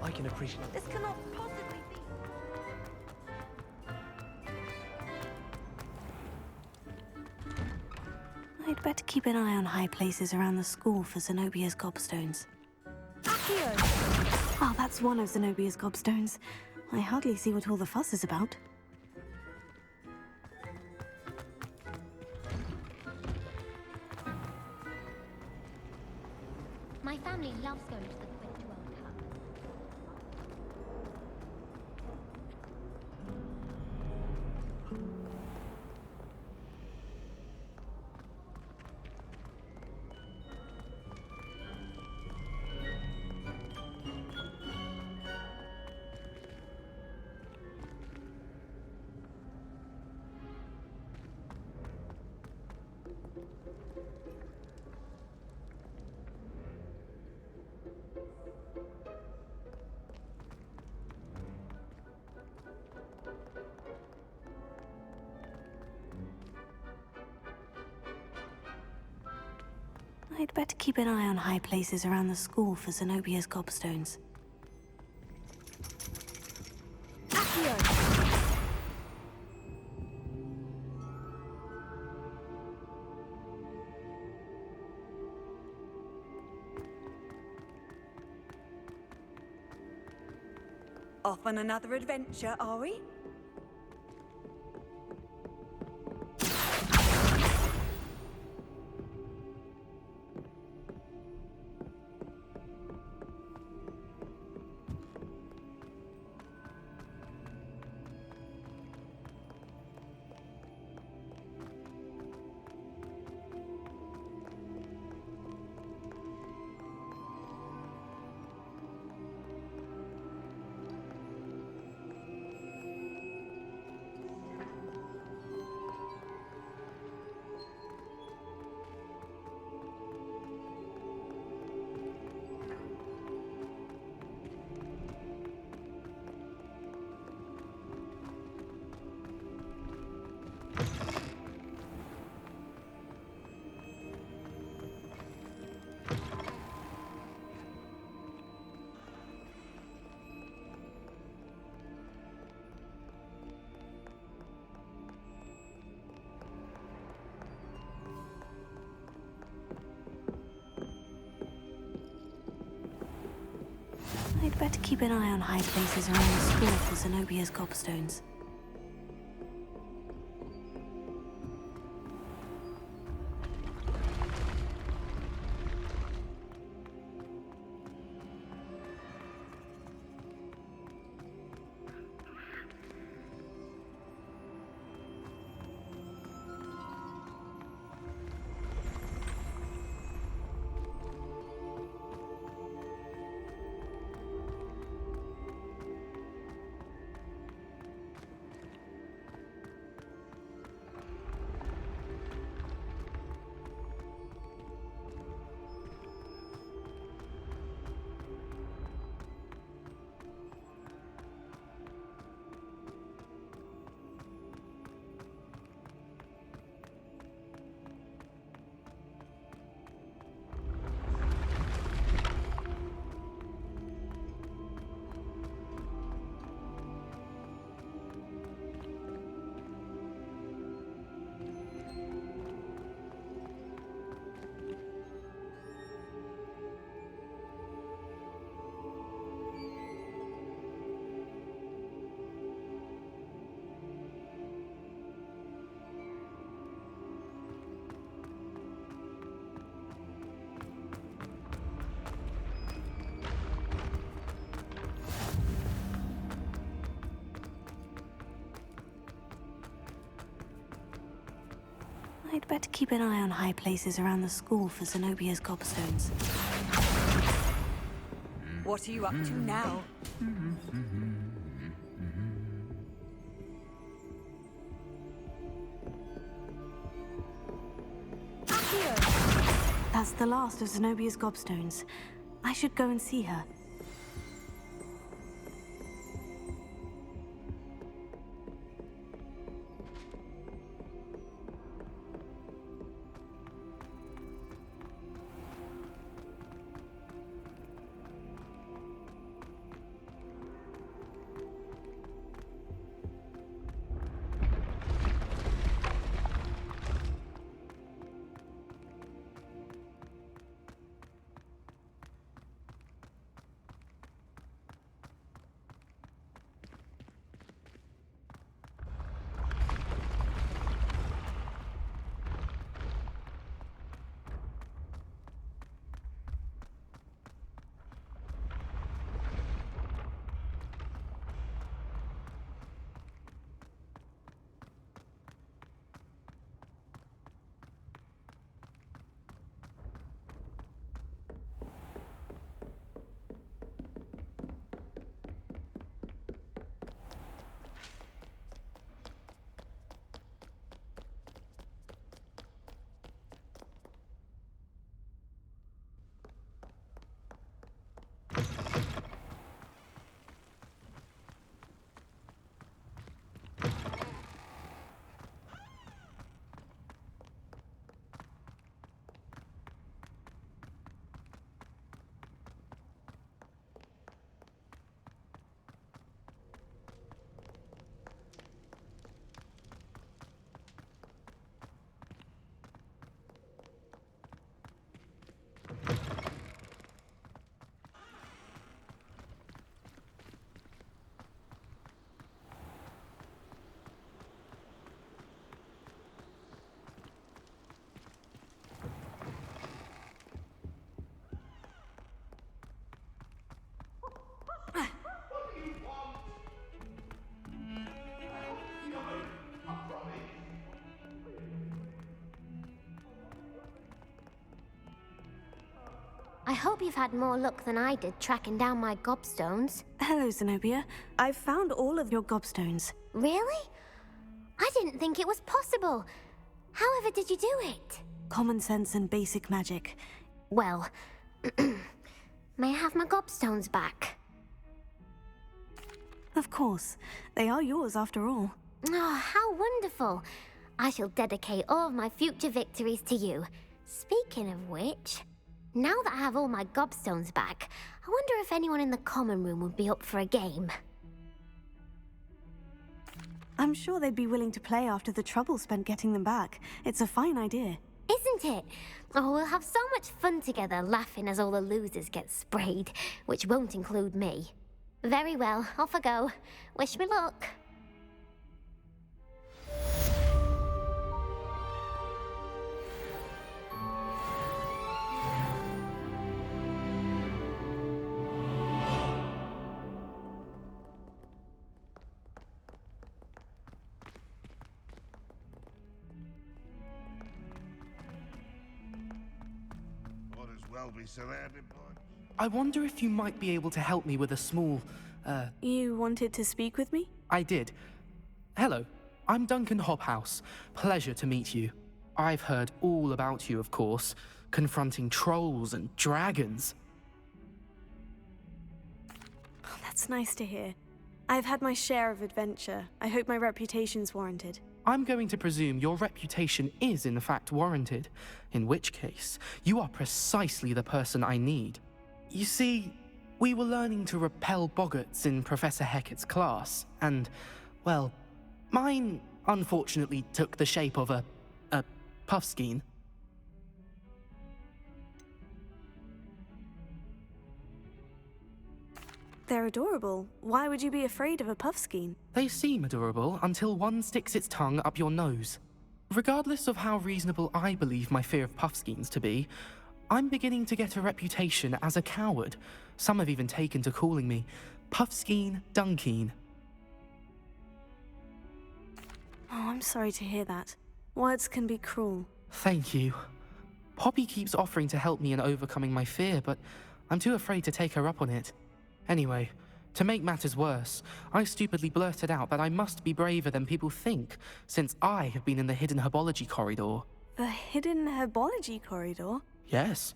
I can appreciate. This cannot possibly be. I'd better keep an eye on high places around the school for Zenobia's gobstones. Accio! Oh, that's one of Zenobia's gobstones. I hardly see what all the fuss is about. My family loves going to the Quidditch World Cup. I'd better keep an eye on high places around the school for Zenobia's gobstones. Accio! Off on another adventure, are we? I'd better keep an eye on high places around the school for Zenobia's gobstones. I'd better keep an eye on high places around the school for Zenobia's gobstones. What are you up to now? Accio! That's the last of Zenobia's gobstones. I should go and see her. hope you've had more luck than I did tracking down my gobstones. Hello, Zenobia. I've found all of your gobstones. Really? I didn't think it was possible. However did you do it? Common sense and basic magic. Well, may I have my gobstones back? Of course. They are yours after all. Oh, how wonderful. I shall dedicate all of my future victories to you. Speaking of which, now that I have all my gobstones back, I wonder if anyone in the common room would be up for a game. I'm sure they'd be willing to play after the trouble spent getting them back. It's a fine idea. Isn't it? Oh, we'll have so much fun together laughing as all the losers get sprayed, which won't include me. Very well, off I go. Wish me luck. Might as well be surrounded by... I wonder if you might be able to help me with a small, You wanted to speak with me? I did. Hello, I'm Duncan Hobhouse. Pleasure to meet you. I've heard all about you, of course, confronting trolls and dragons. Oh, that's nice to hear. I've had my share of adventure. I hope my reputation's warranted. I'm going to presume your reputation is in fact warranted, in which case, you are precisely the person I need. You see, we were learning to repel boggarts in Professor Hecat's class, and, well, mine unfortunately took the shape of a puffskein. They're adorable. Why would you be afraid of a puffskein? They seem adorable until one sticks its tongue up your nose. Regardless of how reasonable I believe my fear of puffskeins to be, I'm beginning to get a reputation as a coward. Some have even taken to calling me Puffskein Dunkeen. Oh, I'm sorry to hear that. Words can be cruel. Thank you. Poppy keeps offering to help me in overcoming my fear, but I'm too afraid to take her up on it. Anyway, to make matters worse, I stupidly blurted out that I must be braver than people think, since I have been in the hidden herbology corridor. The hidden herbology corridor? Yes.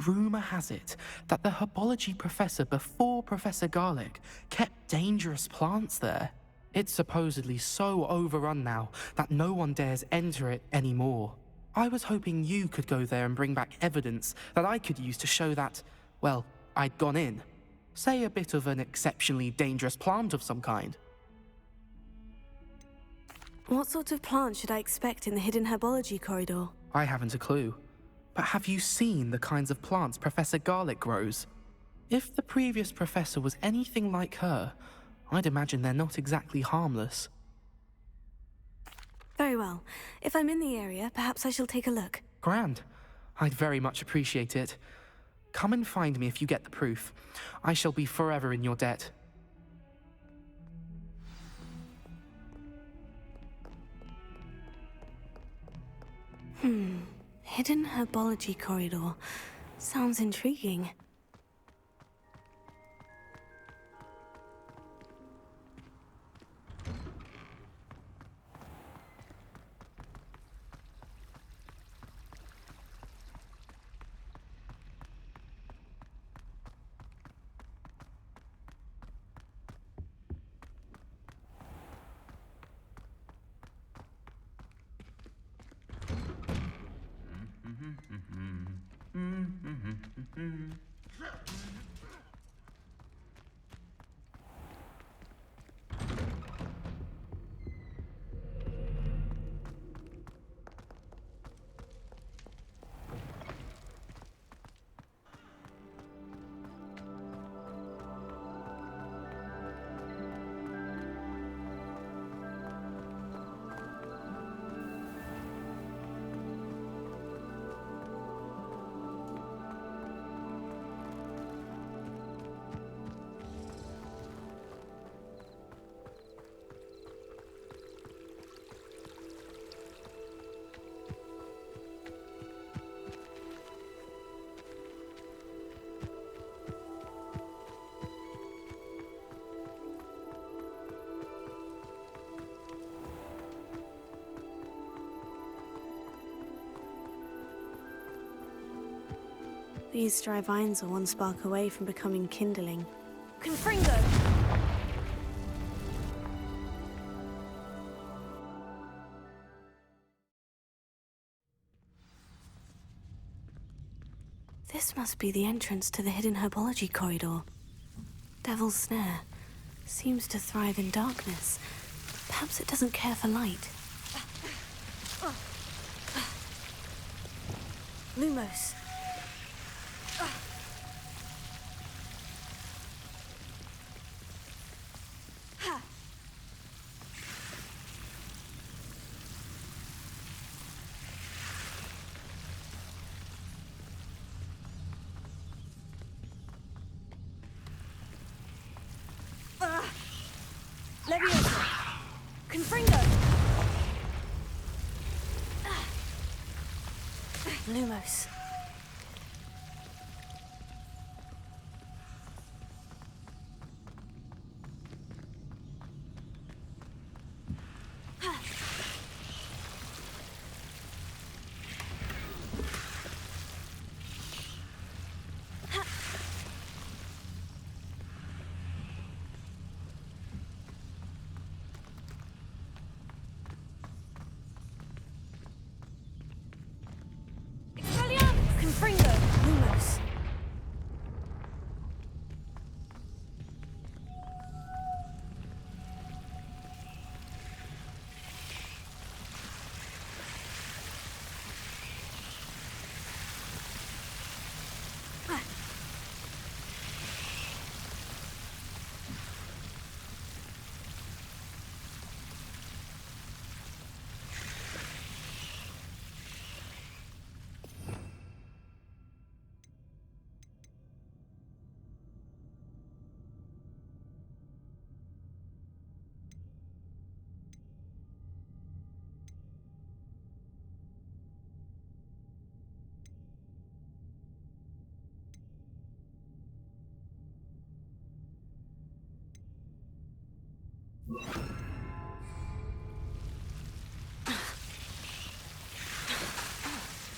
Rumour has it that the herbology professor before Professor Garlic kept dangerous plants there. It's supposedly so overrun now that no one dares enter it anymore. I was hoping you could go there and bring back evidence that I could use to show that, well, I'd gone in. Say a bit of an exceptionally dangerous plant of some kind. What sort of plant should I expect in the hidden herbology corridor? I haven't a clue. But have you seen the kinds of plants Professor Garlic grows? If the previous professor was anything like her, I'd imagine they're not exactly harmless. Very well. If I'm in the area, perhaps I shall take a look. Grand. I'd very much appreciate it. Come and find me if you get the proof. I shall be forever in your debt. Hidden herbology corridor. Sounds intriguing. These dry vines are one spark away from becoming kindling. Confringo! This must be the entrance to the hidden herbology corridor. Devil's Snare seems to thrive in darkness. Perhaps it doesn't care for light. Lumos. Leviosa! Confringo! Lumos. Confringo! Lumos.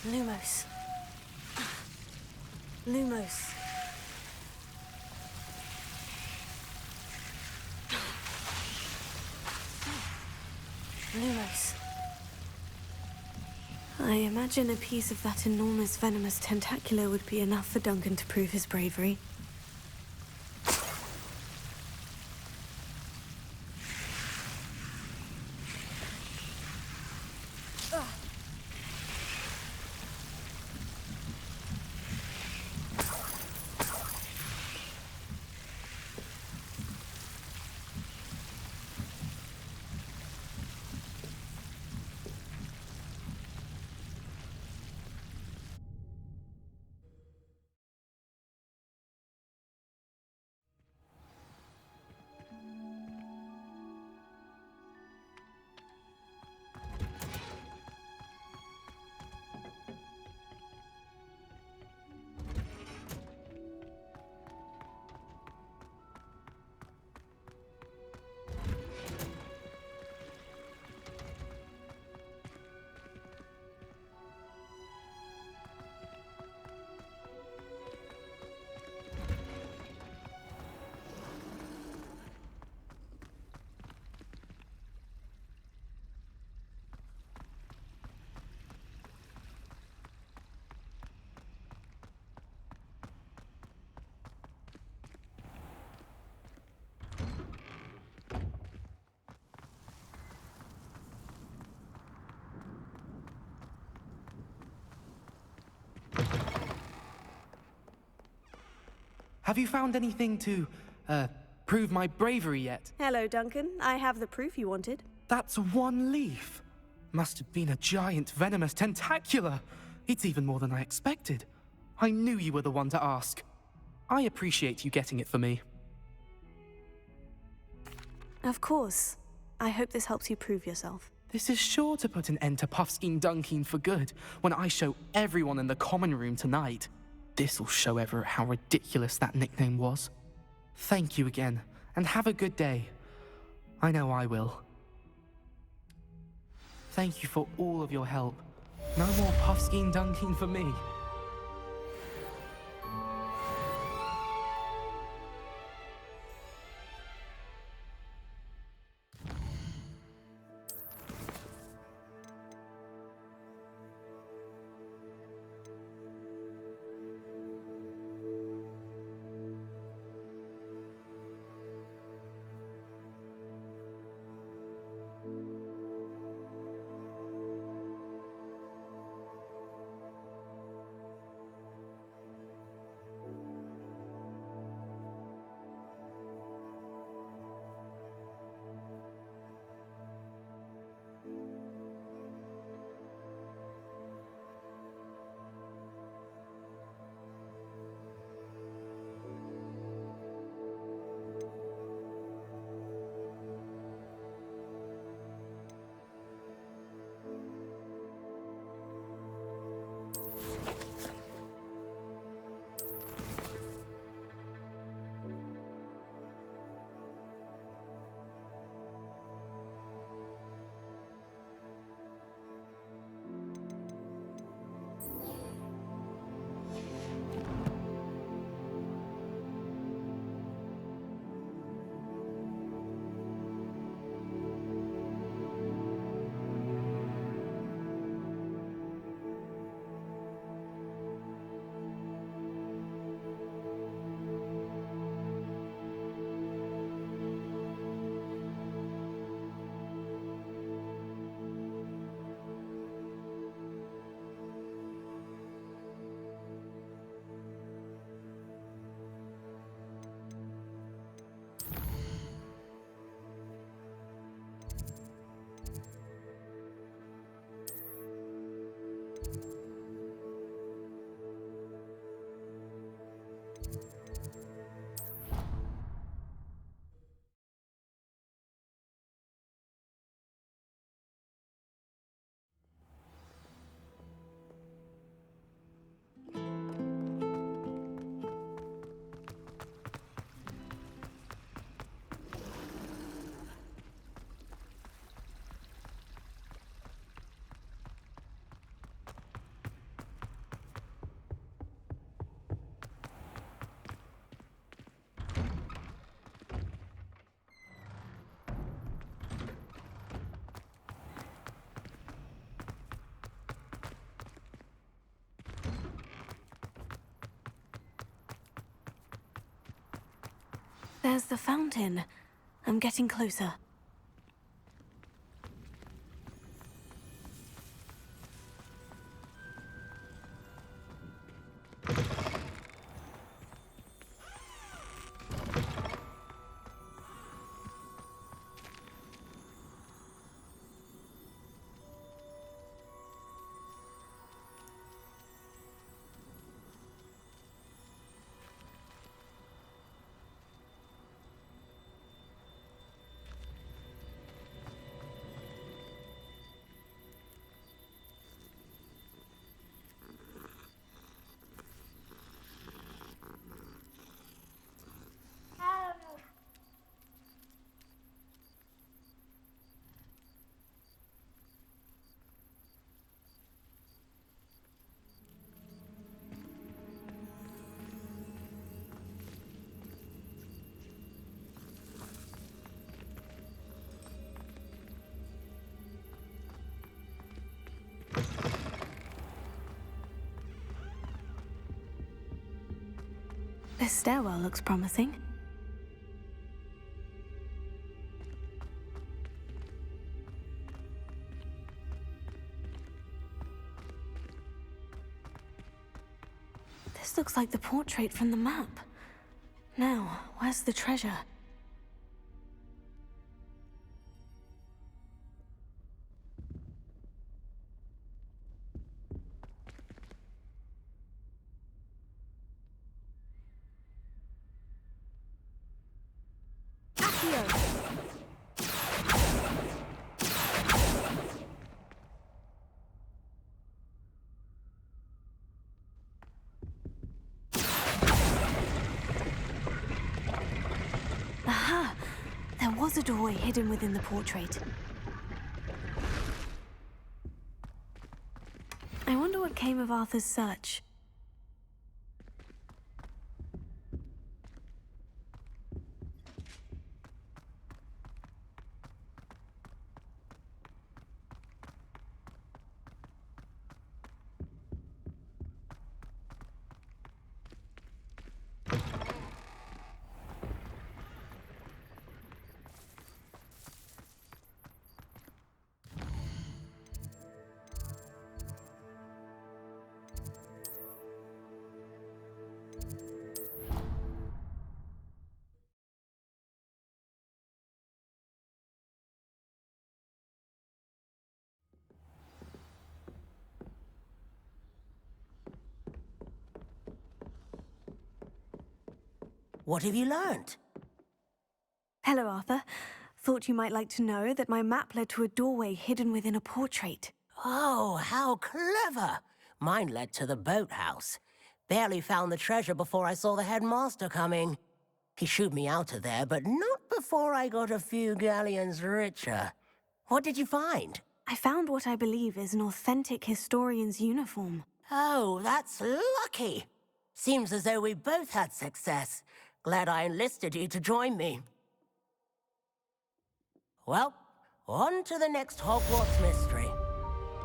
Lumos. Lumos. Lumos. I imagine a piece of that enormous venomous tentacular would be enough for Duncan to prove his bravery. Have you found anything to, prove my bravery yet? Hello, Duncan. I have the proof you wanted. That's one leaf. Must have been a giant venomous tentacula. It's even more than I expected. I knew you were the one to ask. I appreciate you getting it for me. Of course. I hope this helps you prove yourself. This is sure to put an end to Puffskein Dunkin for good when I show everyone in the common room tonight. This'll show Everett how ridiculous that nickname was. Thank you again, and have a good day. I know I will. Thank you for all of your help. No more Puffskein Dunkin for me. There's the fountain. I'm getting closer. This stairwell looks promising. This looks like the portrait from the map. Now, where's the treasure? Aha! There was a doorway hidden within the portrait. I wonder what came of Arthur's search. What have you learned? Hello, Arthur. Thought you might like to know that my map led to a doorway hidden within a portrait. Oh, how clever! Mine led to the boathouse. Barely found the treasure before I saw the headmaster coming. He shooed me out of there, but not before I got a few galleons richer. What did you find? I found what I believe is an authentic historian's uniform. Oh, that's lucky. Seems as though we both had success. Glad I enlisted you to join me. Well, on to the next Hogwarts mystery.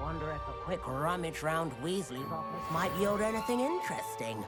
Wonder if a quick rummage round Weasley's office might yield anything interesting.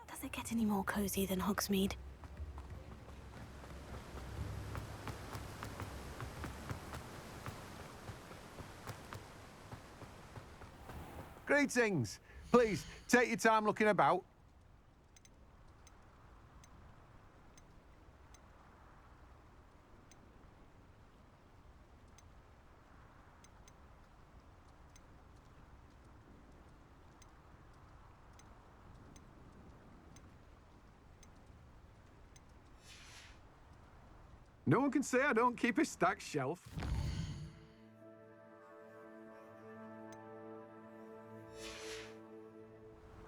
Does it get any more cozy than Hogsmeade? Greetings. Please, take your time looking about. No one can say I don't keep a stacked shelf.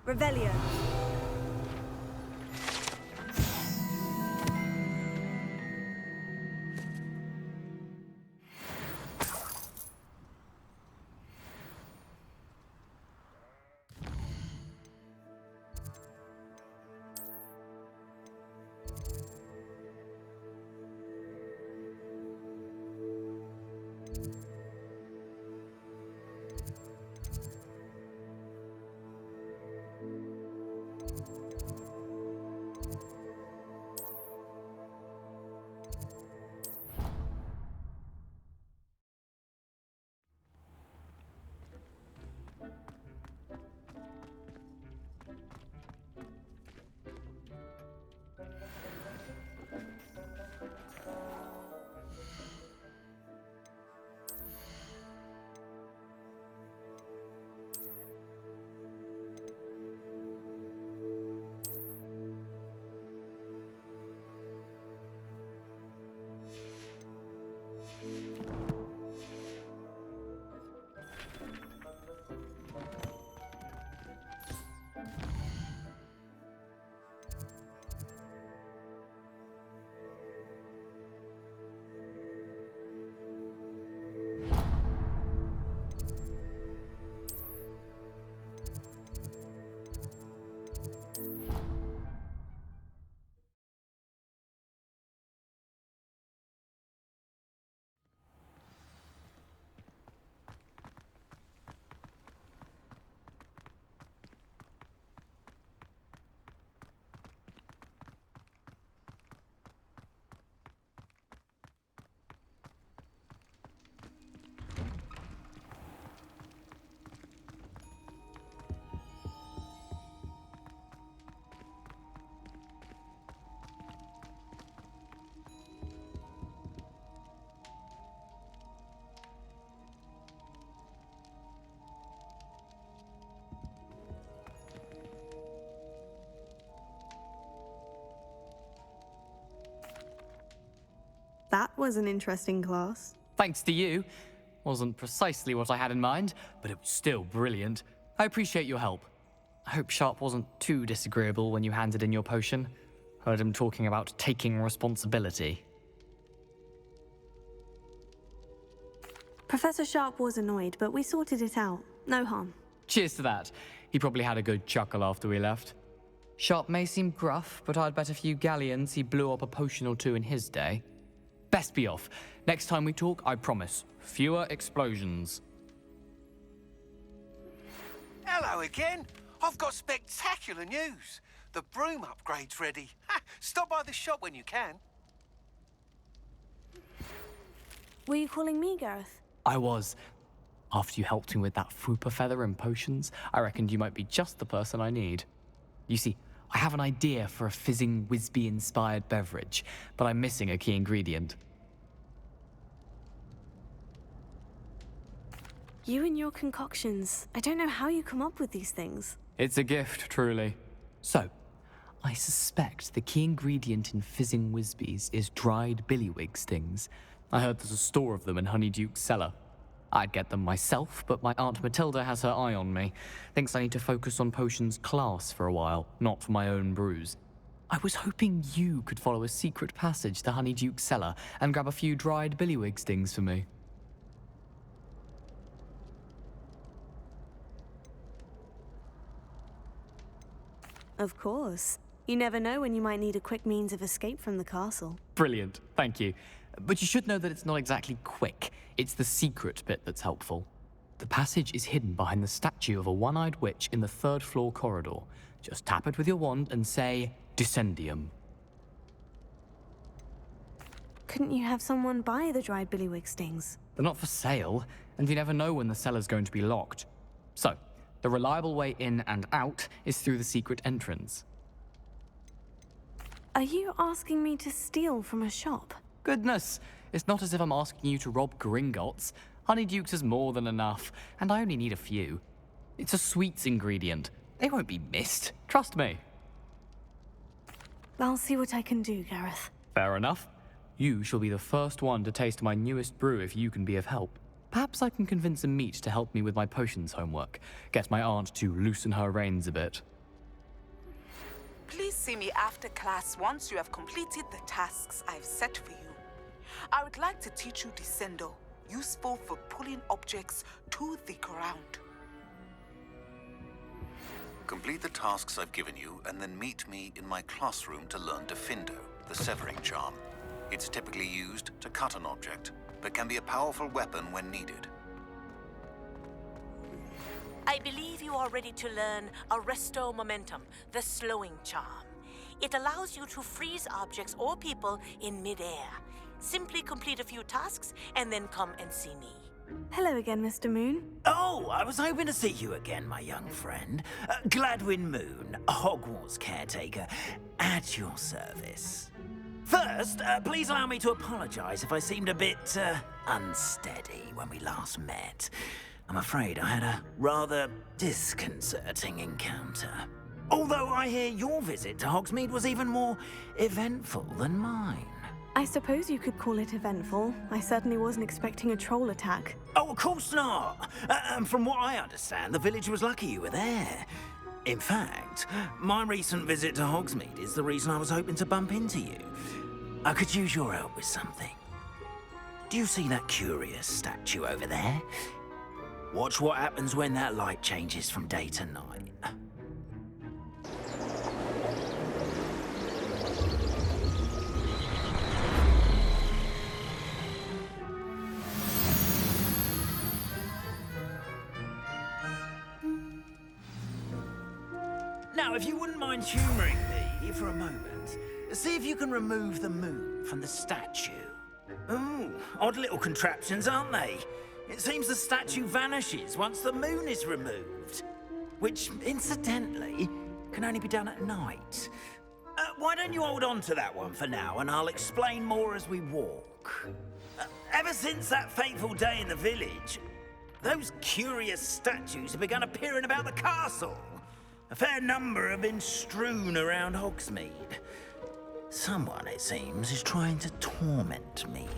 Revelio. That was an interesting class. Thanks to you. Wasn't precisely what I had in mind, but it was still brilliant. I appreciate your help. I hope Sharp wasn't too disagreeable when you handed in your potion. Heard him talking about taking responsibility. Professor Sharp was annoyed, but we sorted it out. No harm. Cheers to that. He probably had a good chuckle after we left. Sharp may seem gruff, but I'd bet a few galleons he blew up a potion or two in his day. Best be off. Next time we talk, I promise. Fewer explosions. Hello again. I've got spectacular news. The broom upgrade's ready. Ha, stop by the shop when you can. Were you calling me, Gareth? I was. After you helped me with that Fupa feather and potions, I reckoned you might be just the person I need. You see, I have an idea for a fizzing Wisby-inspired beverage, but I'm missing a key ingredient. You and your concoctions. I don't know how you come up with these things. It's a gift, truly. So, I suspect the key ingredient in fizzing Wisbies is dried billywig stings. I heard there's a store of them in Honeyduke's cellar. I'd get them myself, but my Aunt Matilda has her eye on me. Thinks I need to focus on potions class for a while, not for my own brews. I was hoping you could follow a secret passage to Honeyduke's cellar and grab a few dried billywig stings for me. Of course. You never know when you might need a quick means of escape from the castle. Brilliant, thank you. But you should know that it's not exactly quick. It's the secret bit that's helpful. The passage is hidden behind the statue of a one-eyed witch in the third-floor corridor. Just tap it with your wand and say, Descendium. Couldn't you have someone buy the dried billywig stings? They're not for sale, and you never know when the cellar's going to be locked. So, The reliable way in and out is through the secret entrance. Are you asking me to steal from a shop? Goodness, it's not as if I'm asking you to rob Gringotts. Honeydukes is more than enough, and I only need a few. It's a sweets ingredient. They won't be missed, trust me. I'll see what I can do, Gareth. Fair enough. You shall be the first one to taste my newest brew if you can be of help. Perhaps I can convince a meat to help me with my potions homework. Get my aunt to loosen her reins a bit. Please see me after class once you have completed the tasks I've set for you. I would like to teach you Descendo, useful for pulling objects to the ground. Complete the tasks I've given you, and then meet me in my classroom to learn Defendo, the severing charm. It's typically used to cut an object, but can be a powerful weapon when needed. I believe you are ready to learn Arresto Momentum, the slowing charm. It allows you to freeze objects or people in midair. Simply complete a few tasks and then come and see me. Hello again, Mr. Moon. Oh, I was hoping to see you again, my young friend. Gladwin Moon, Hogwarts caretaker, at your service. First, please allow me to apologize if I seemed a bit, unsteady when we last met. I'm afraid I had a rather disconcerting encounter. Although I hear your visit to Hogsmeade was even more eventful than mine. I suppose you could call it eventful. I certainly wasn't expecting a troll attack. Oh, of course not. From what I understand, the village was lucky you were there. In fact, my recent visit to Hogsmeade is the reason I was hoping to bump into you. I could use your help with something. Do you see that curious statue over there? Watch what happens when that light changes from day to night. Now, if you wouldn't mind humouring me for a moment, see if you can remove the moon from the statue. Ooh, odd little contraptions, aren't they? It seems the statue vanishes once the moon is removed. Which, incidentally, can only be done at night. Why don't you hold on to that one for now, and I'll explain more as we walk. Ever since that fateful day in the village, those curious statues have begun appearing about the castle. A fair number have been strewn around Hogsmeade. Someone, it seems, is trying to torment me.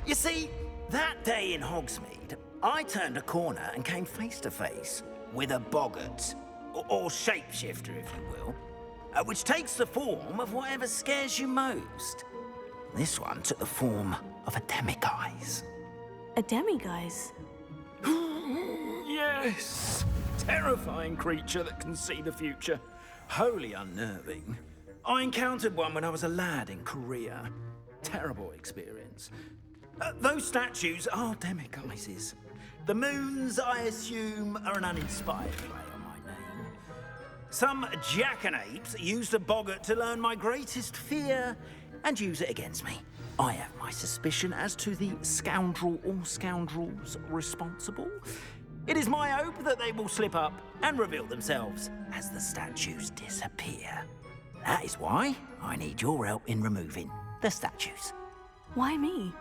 You see, that day in Hogsmeade, I turned a corner and came face to face with a boggart, or shapeshifter, if you will, which takes the form of whatever scares you most. This one took the form of a demiguise. A demiguise? Yes! Terrifying creature that can see the future. Wholly unnerving. I encountered one when I was a lad in Korea. Terrible experience. Those statues are demiguises. The moons, I assume, are an uninspired play on my name. Some jackanapes used a boggart to learn my greatest fear and use it against me. I have my suspicion as to the scoundrel or scoundrels responsible. It is my hope that they will slip up and reveal themselves as the statues disappear. That is why I need your help in removing the statues. Why me?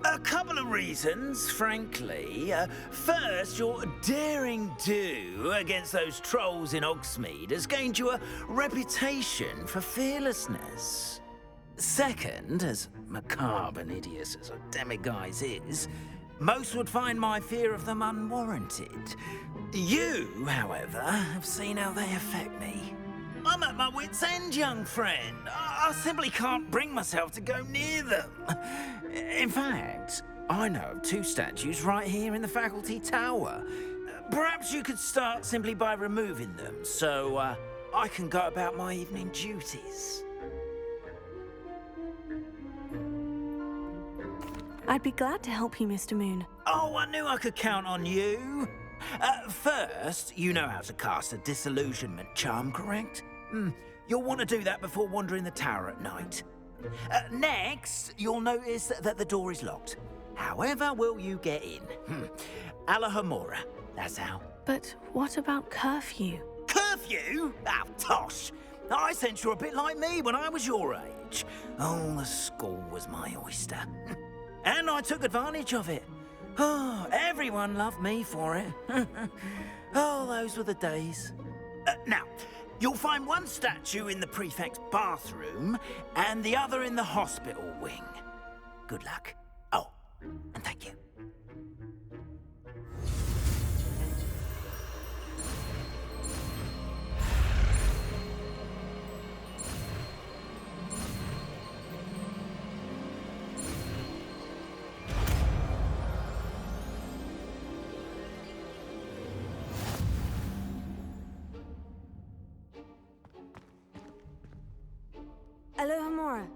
A couple of reasons, frankly. First, your daring do against those trolls in Hogsmeade has gained you a reputation for fearlessness. Second, as macabre and hideous as a demiguise is, most would find my fear of them unwarranted. You, however, have seen how they affect me. I'm at my wit's end, young friend. I simply can't bring myself to go near them. In fact, I know of two statues right here in the faculty tower. Perhaps you could start simply by removing them, so I can go about my evening duties. I'd be glad to help you, Mr. Moon. Oh, I knew I could count on you. First, you know how to cast a disillusionment charm, correct? You'll want to do that before wandering the tower at night. Next, you'll notice that the door is locked. However will you get in? Alahomora, that's how. But what about curfew? Curfew? Ah, tosh! I sense you're a bit like me when I was your age. Oh, the school was my oyster. And I took advantage of it. Oh, everyone loved me for it. Oh, those were the days. Now, you'll find one statue in the prefect's bathroom and the other in the hospital wing. Good luck. Oh, and thank you. Alohomora.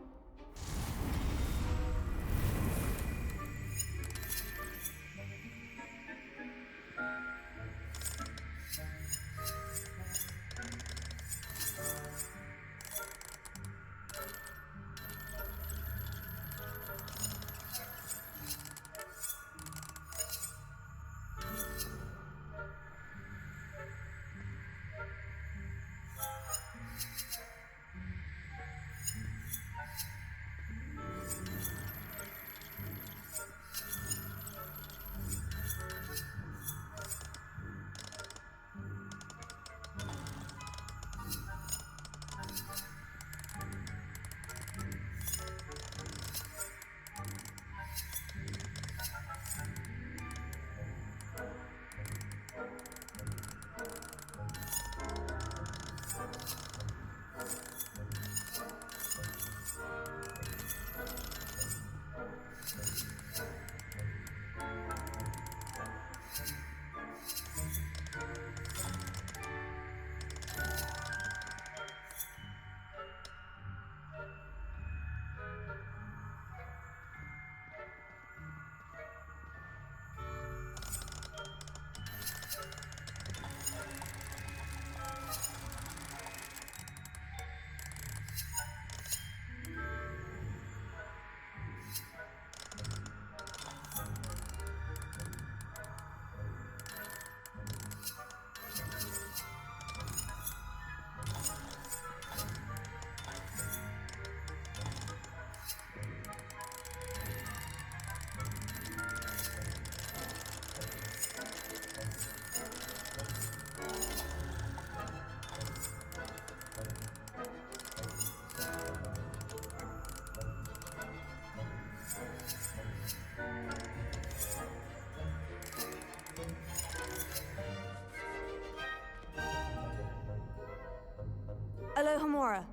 Alohomora.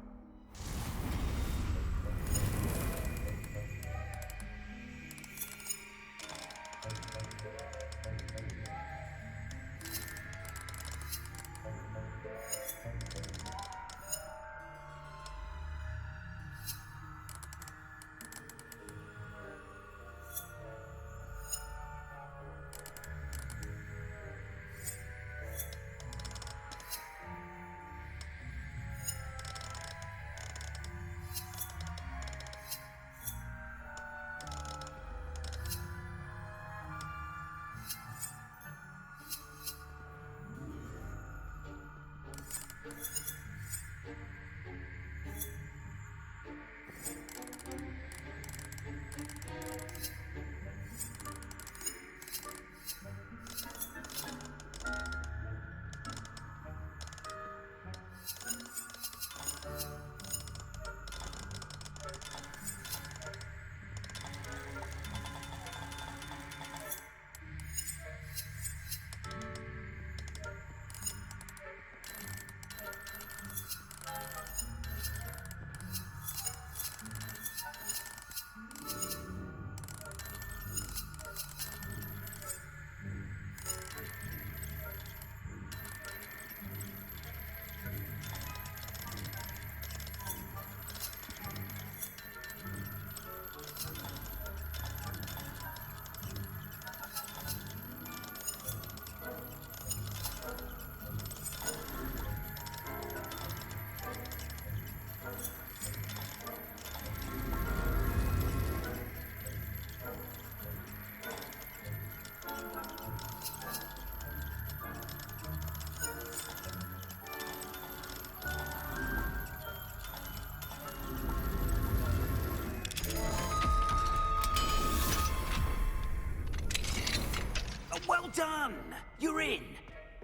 done! You're in!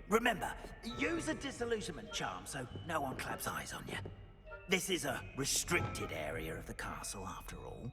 Remember, use a disillusionment charm so no one claps eyes on you. This is a restricted area of the castle, after all.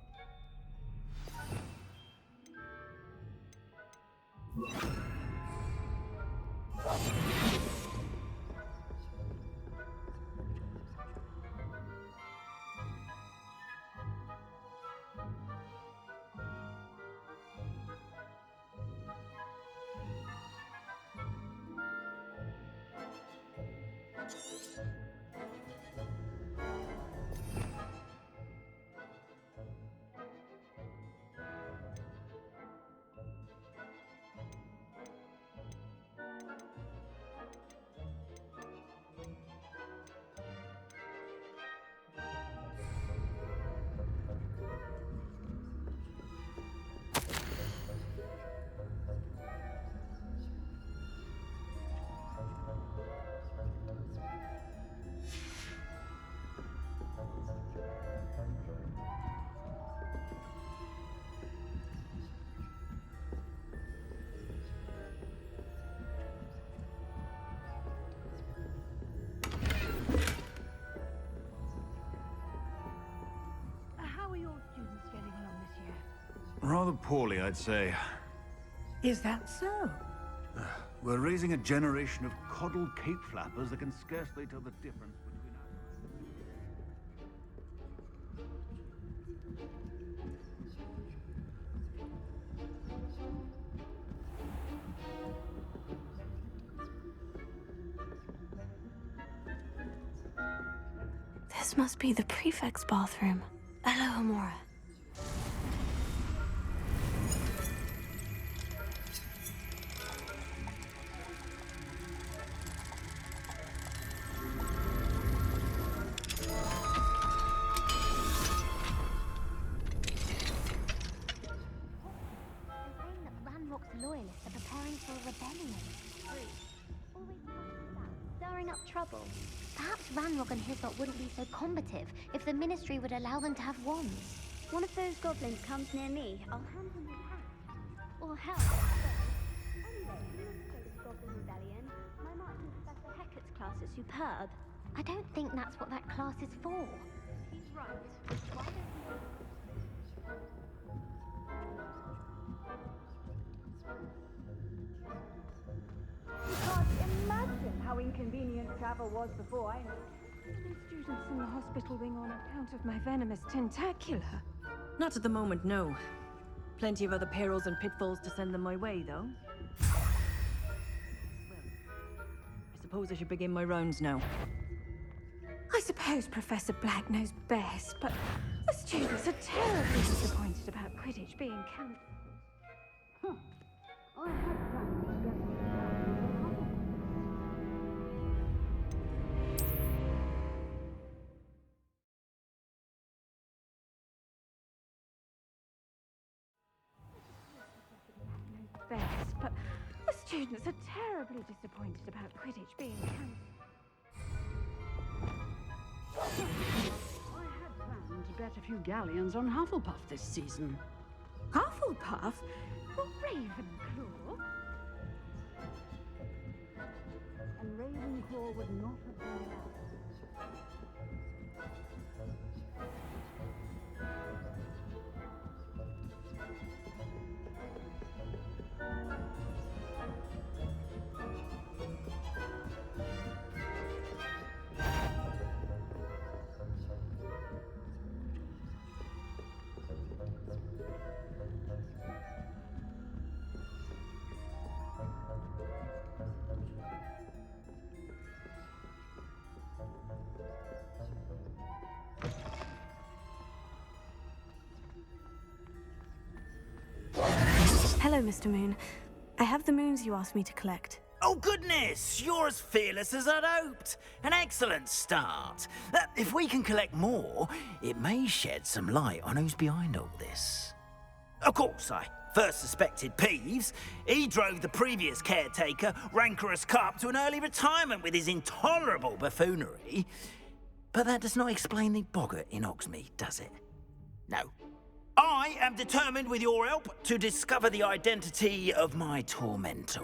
How are your students getting along this year? Rather poorly, I'd say. Is that so? We're raising a generation of coddled cape flappers that can scarcely tell the difference between us. This must be the prefect's bathroom. Alohomora. Loyalists are preparing for a rebellion. Always stirring up trouble. Perhaps Ranrock and his lot wouldn't be so combative if the Ministry would allow them to have wands. One of those goblins comes near me, I'll hand him your hat. Or help. Anyway, you say this Goblin Rebellion. My Martin Professor Hecat's class is superb. I don't think that's what that class is for. He's right. Why don't you... You can't imagine how inconvenient travel was before I left. The students in the hospital wing on account of my venomous tentacula? Not at the moment, no. Plenty of other perils and pitfalls to send them my way, though. Well, I suppose I should begin my rounds now. I suppose Professor Black knows best, but the students are terribly disappointed about Quidditch being cancelled. Huh. I had planned to get me best, but the students are terribly disappointed about Quidditch being cancelled. I had planned to bet a few galleons on Hufflepuff this season. Hufflepuff? Or Ravenclaw? And Ravenclaw would not have been allowed. Hello, Mr. Moon. I have the moons you asked me to collect. Oh, goodness! You're as fearless as I'd hoped. An excellent start. If we can collect more, it may shed some light on who's behind all this. Of course, I first suspected Peeves. He drove the previous caretaker, Rancorous Carp, to an early retirement with his intolerable buffoonery. But that does not explain the boggart in Hogsmeade, does it? No. I am determined with your help to discover the identity of my tormentor.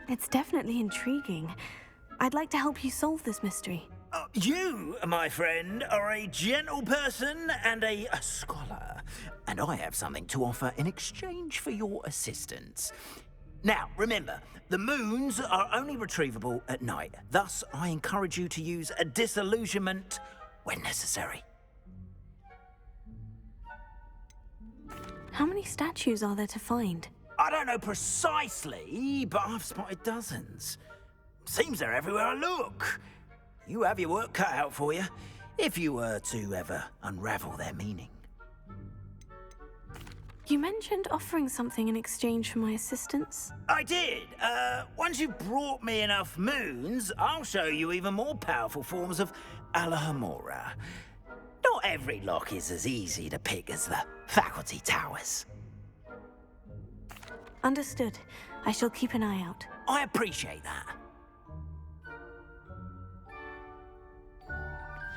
It's definitely intriguing. I'd like to help you solve this mystery. You, my friend, are a gentle person and a scholar, and I have something to offer in exchange for your assistance. Now, remember, the moons are only retrievable at night. Thus, I encourage you to use a disillusionment when necessary. How many statues are there to find? I don't know precisely, but I've spotted dozens. Seems they're everywhere I look. You have your work cut out for you, if you were to ever unravel their meaning. You mentioned offering something in exchange for my assistance? I did. Once you've brought me enough moons, I'll show you even more powerful forms of Alohomora. Not every lock is as easy to pick as the faculty towers. Understood. I shall keep an eye out. I appreciate that.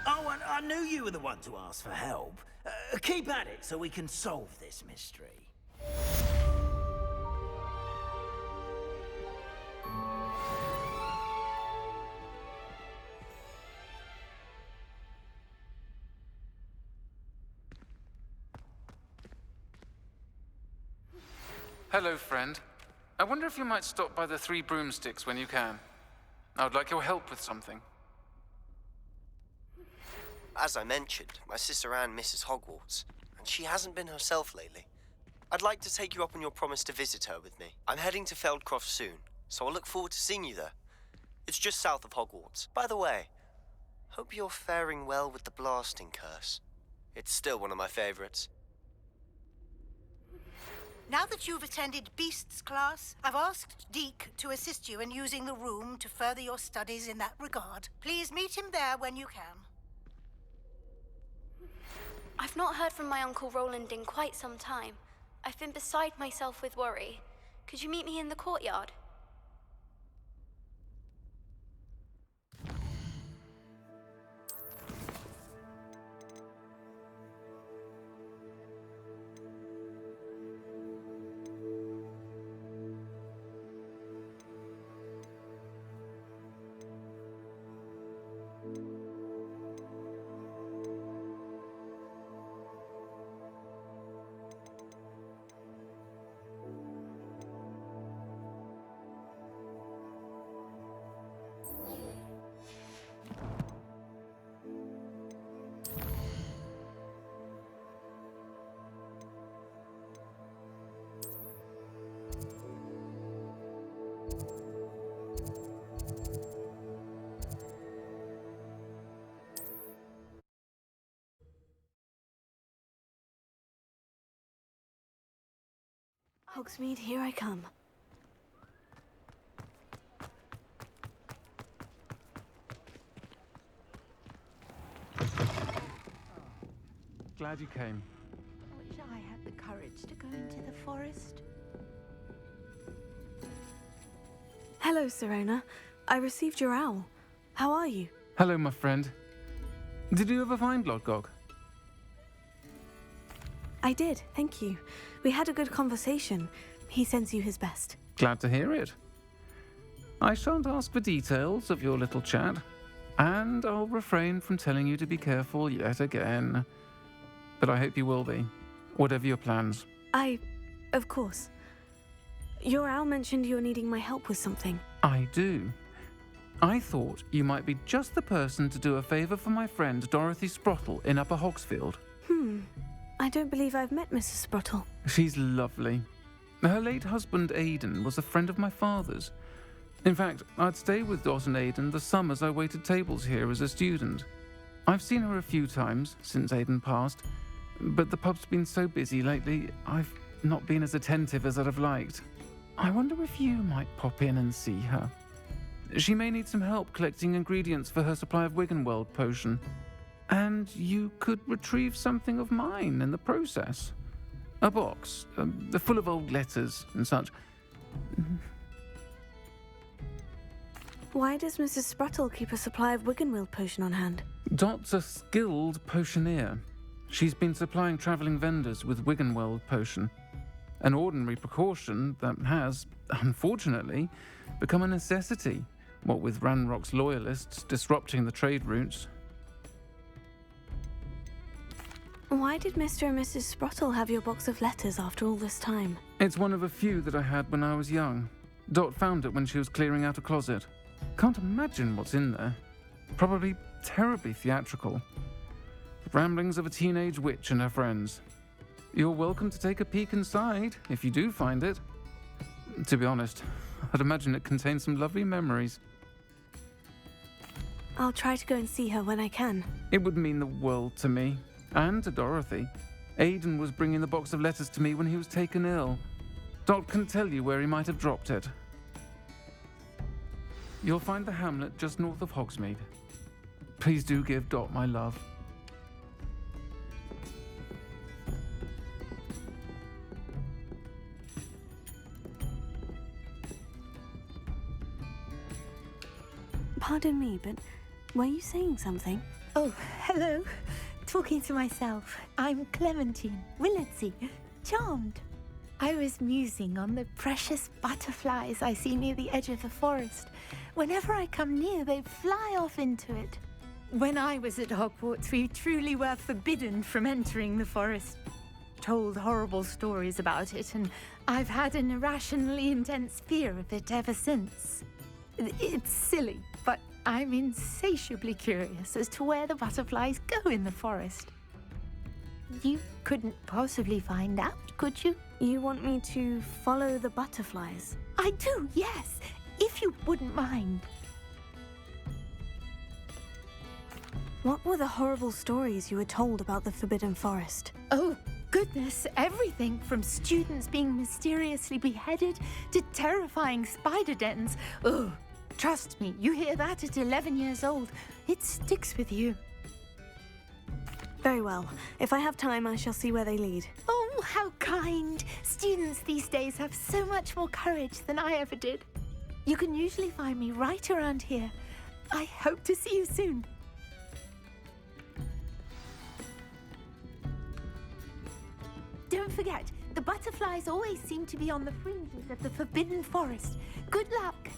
Oh, and I knew you were the one to ask for help. Keep at it so we can solve this mystery. Hello, friend. I wonder if you might stop by the Three Broomsticks when you can. I would like your help with something. As I mentioned, my sister Anne misses Hogwarts, and she hasn't been herself lately. I'd like to take you up on your promise to visit her with me. I'm heading to Feldcroft soon, so I'll look forward to seeing you there. It's just south of Hogwarts. By the way, hope you're faring well with the blasting curse. It's still one of my favorites. Now that you've attended Beasts class, I've asked Deke to assist you in using the room to further your studies in that regard. Please meet him there when you can. I've not heard from my Uncle Roland in quite some time. I've been beside myself with worry. Could you meet me in the courtyard? Hogsmeade, here I come. Glad you came. Wish I had the courage to go into the forest. Hello, Serona. I received your owl. How are you? Hello, my friend. Did you ever find Lodgok? I did, thank you. We had a good conversation. He sends you his best. Glad to hear it. I shan't ask for details of your little chat, and I'll refrain from telling you to be careful yet again. But I hope you will be, whatever your plans. Of course. Your owl mentioned you were needing my help with something. I do. I thought you might be just the person to do a favour for my friend Dorothy Sprottle in Upper Hogsfield. I don't believe I've met Mrs. Sprottle. She's lovely. Her late husband Aidan was a friend of my father's. In fact, I'd stay with Dot and Aidan the summers I waited tables here as a student. I've seen her a few times since Aidan passed, but the pub's been so busy lately, I've not been as attentive as I'd have liked. I wonder if you might pop in and see her. She may need some help collecting ingredients for her supply of Wiggenweld potion. And you could retrieve something of mine in the process. A box, full of old letters and such. Why does Mrs. Sprottle keep a supply of Wiggenweld potion on hand? Dot's a skilled potioneer. She's been supplying travelling vendors with Wiggenweld potion, an ordinary precaution that has, unfortunately, become a necessity, what with Ranrock's loyalists disrupting the trade routes. Why did Mr. and Mrs. Sprottle have your box of letters after all this time? It's one of a few that I had when I was young. Dot found it when she was clearing out a closet. Can't imagine what's in there. Probably terribly theatrical. The ramblings of a teenage witch and her friends. You're welcome to take a peek inside, if you do find it. To be honest, I'd imagine it contains some lovely memories. I'll try to go and see her when I can. It would mean the world to me, and to Dorothy. Aidan was bringing the box of letters to me when he was taken ill. Dot can tell you where he might have dropped it. You'll find the hamlet just north of Hogsmeade. Please do give Dot my love. Pardon me, but were you saying something? Oh, hello. Talking to myself. I'm Clementine Willardsey. Charmed. I was musing on the precious butterflies I see near the edge of the forest. Whenever I come near, they fly off into it. When I was at Hogwarts, we truly were forbidden from entering the forest. Told horrible stories about it, and I've had an irrationally intense fear of it ever since. It's silly, but I'm insatiably curious as to where the butterflies go in the forest. You couldn't possibly find out, could you? You want me to follow the butterflies? I do, yes, if you wouldn't mind. What were the horrible stories you were told about the Forbidden Forest? Oh, goodness, everything from students being mysteriously beheaded to terrifying spider dens. Ugh. Trust me, you hear that at 11 years old, it sticks with you. Very well. If I have time, I shall see where they lead. Oh, how kind! Students these days have so much more courage than I ever did. You can usually find me right around here. I hope to see you soon. Don't forget, the butterflies always seem to be on the fringes of the Forbidden Forest. Good luck!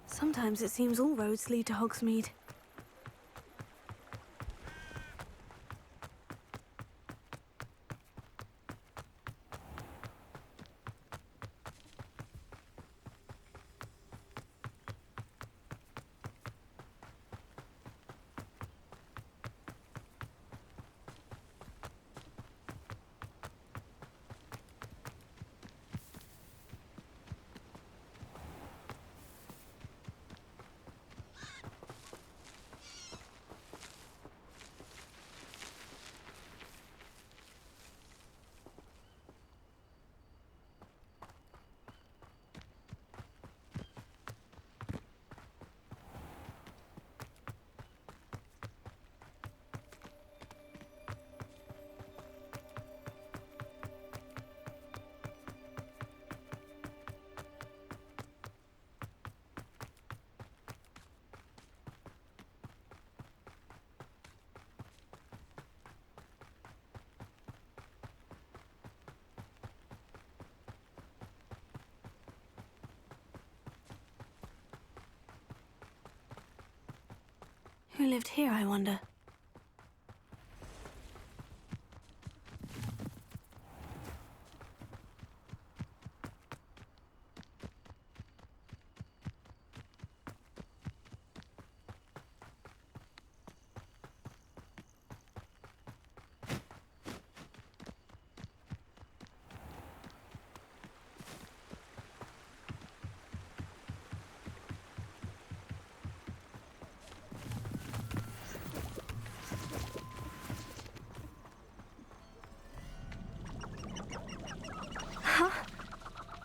Sometimes it seems all roads lead to Hogsmeade. Who lived here, I wonder?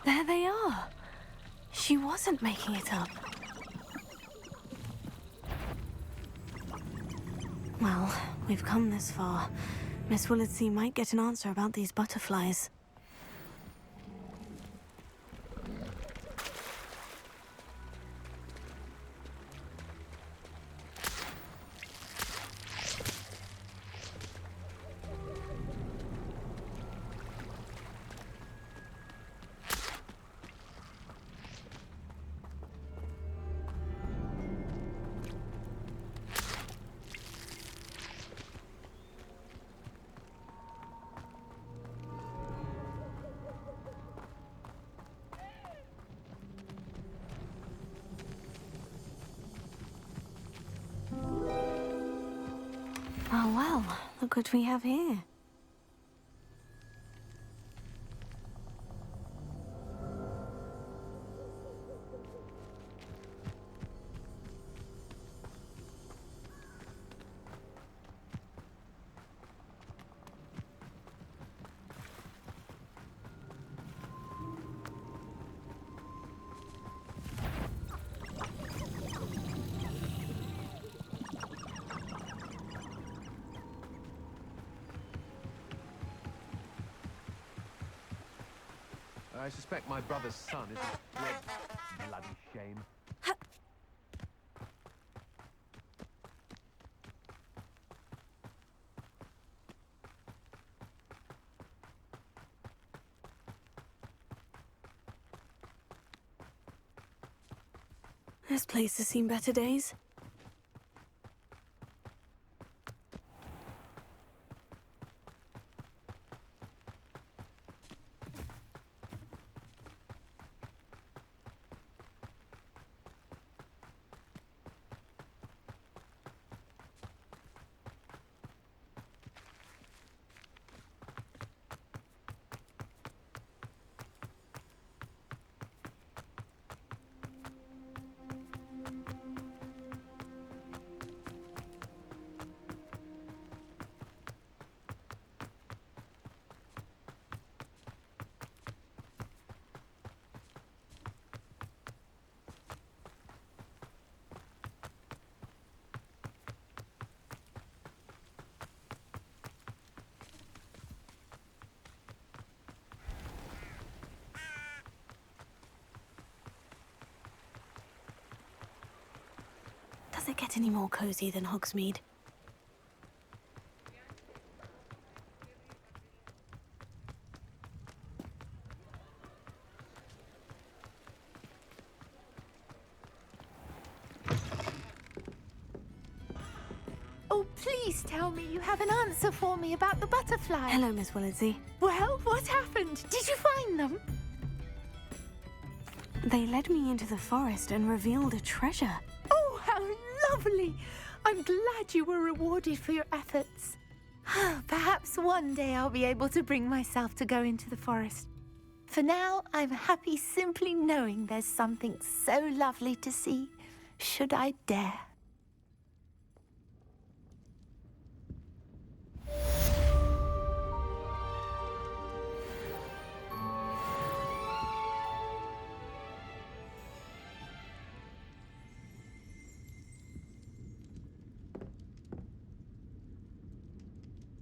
There they are. She wasn't making it up. Well, we've come this far. Miss Willitsey might get an answer about these butterflies. Oh well, look what we have here. I suspect my brother's son is a bloody shame. This place has seen better days. Does it get any more cozy than Hogsmeade? Oh, please tell me you have an answer for me about the butterfly. Hello, Miss Willitsey. Well, what happened? Did you find them? They led me into the forest and revealed a treasure. Oh, how lovely! I'm glad you were rewarded for your efforts. Perhaps one day I'll be able to bring myself to go into the forest. For now, I'm happy simply knowing there's something so lovely to see, should I dare.